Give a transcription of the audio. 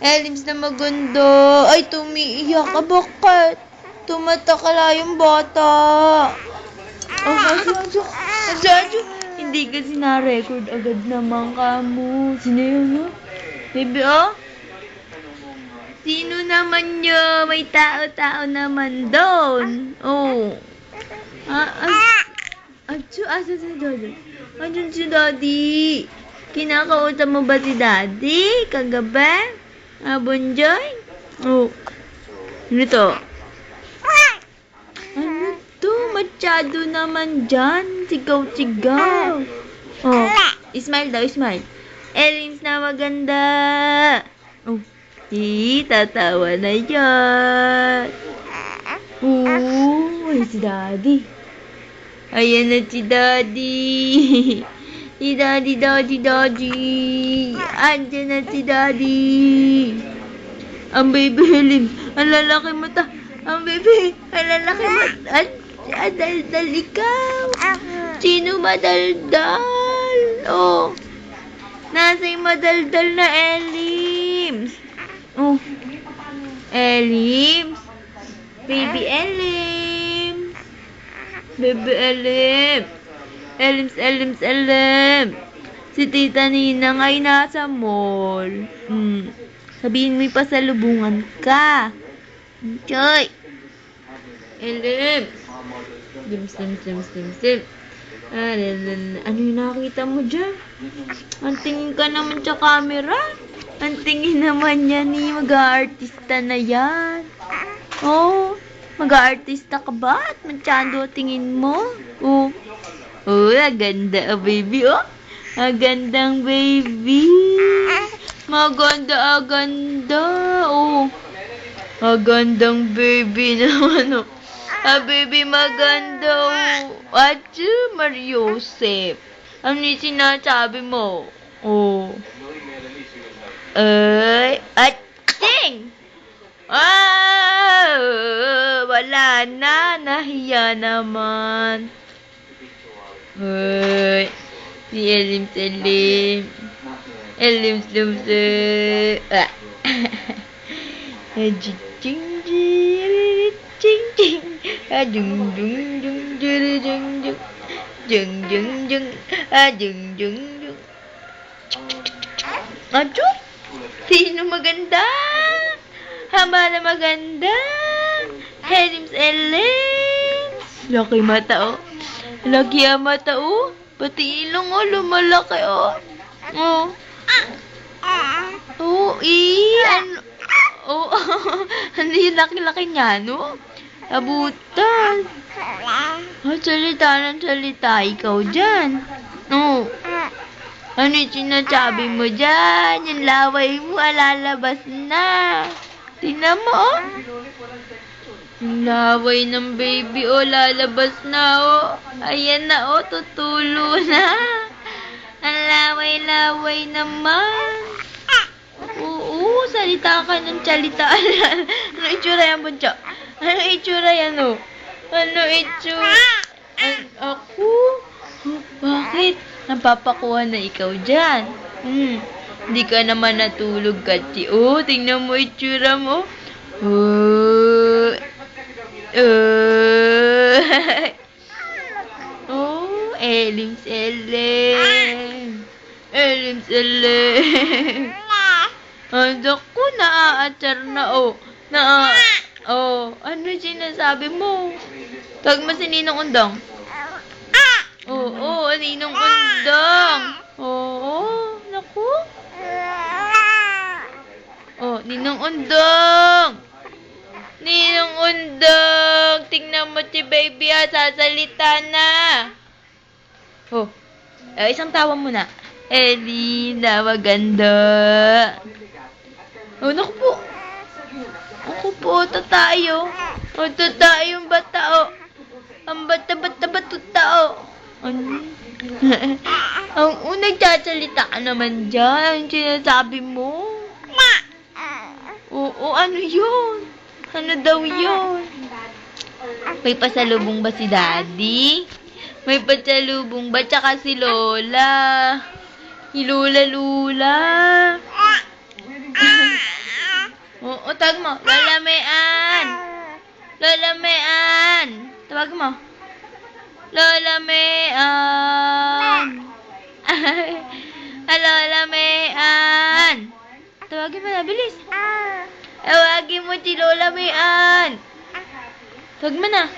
Elims na maganda. Ay, tumiiyak ka. Bakit? Tumatakala yung bata. Oh, Jojo. Hindi kasi na-record agad naman ka mo. Sino yun, no? Baby, oh? Sino naman yun? May tao-tao naman doon. Oh. Asa si Daddy? Andiyan si Daddy. Kinakausap mo ba si Daddy? Kagabi? Bonjoy? Oh. Ano to? Ano to? Masyado naman dyan. Sigaw-sigaw. Oh. Smile daw, smile. Elims na maganda. Oh. Tatawa na yan. Oh. Ay, si Daddy. Ayan na si Daddy. Si Daddy. Andyan na si Daddy. Ang baby Elims. Ang lalaki mata. Ang baby. Ang lalaki mata. Ang daldal ikaw. Sino madaldal? Oh. Nasa yung madaldal na Elims. Oh. Elims. Baby Elims. Baby Elims. Elims. Si Tita Ninang ay nasa mall. Sabihin mo pasalubungan ka. Choy. Elims. Sim. Ano yung nakita mo dyan? Ang tingin ka naman sa camera. Ang tingin naman yan ni mag-aartista na yan. Oh, mag-aartista ka ba? At mansyado tingin mo? Oh, aganda baby, oh. Agandang baby. Maganda. Oh, agandang baby naman, oh. Baby maganda, oh. Atsu, Mariosep. Ano yung sinasabi mo? Oh. Ating! Wala na. Nahiya naman. Si Elims. Elims. Acho? Sino maganda? Haba na maganda. Elims. Laki mata, oh. Laki ang mata, oh. Pati ilong, oh. Lumalaki, oh. Oh. Ano? Oh, ano yung laki-laki niya, no? Abutan. Salita. Ikaw dyan. Oh. Ano yung sinasabi mo dyan? Yung laway mo, lalabas na. Tingnan mo, oh. Yung laway ng baby, oh, lalabas na, oh. Ayan na, oh, tutulo na. Ang laway naman. Oo, salita ka ng salita. Ano itsura yan, Buncho? Ano itsura yan, oh? Ano itsura? Ako? Bakit? Napapakuha na ikaw dyan. Hindi ka naman natulog, Kati. Oh, tingnan mo itsura mo. Oh, Elims. Ando ko, naaatsar na, oh. Ano sinasabi mo? Tawag mo si Ninong Undong. Oo, Ninong Undong. Oo, naku. Oh, Ninong Undong. Tingnan mo si baby, sasalita na. Oh, isang tawa mo na. Elina, maganda. Oh, naku po, tayo. Oh, tayo yung bata, oh. Ang bata, tao. Ano? Ang nagsasalita ka naman dyan. Ang sinasabi mo? Oo, ano yun? Ano daw yun? May pasalubong ba si Daddy? May pasalubong ba? Tsaka si Lola. Si Lula. O, tawag mo. Lola Mayan. Lola Mayan. Tawag mo. Lola Mayan. Lola Mayan. Tawagin mo na, bilis. Tawagin mo si Lola Mayan. Tawag mo na.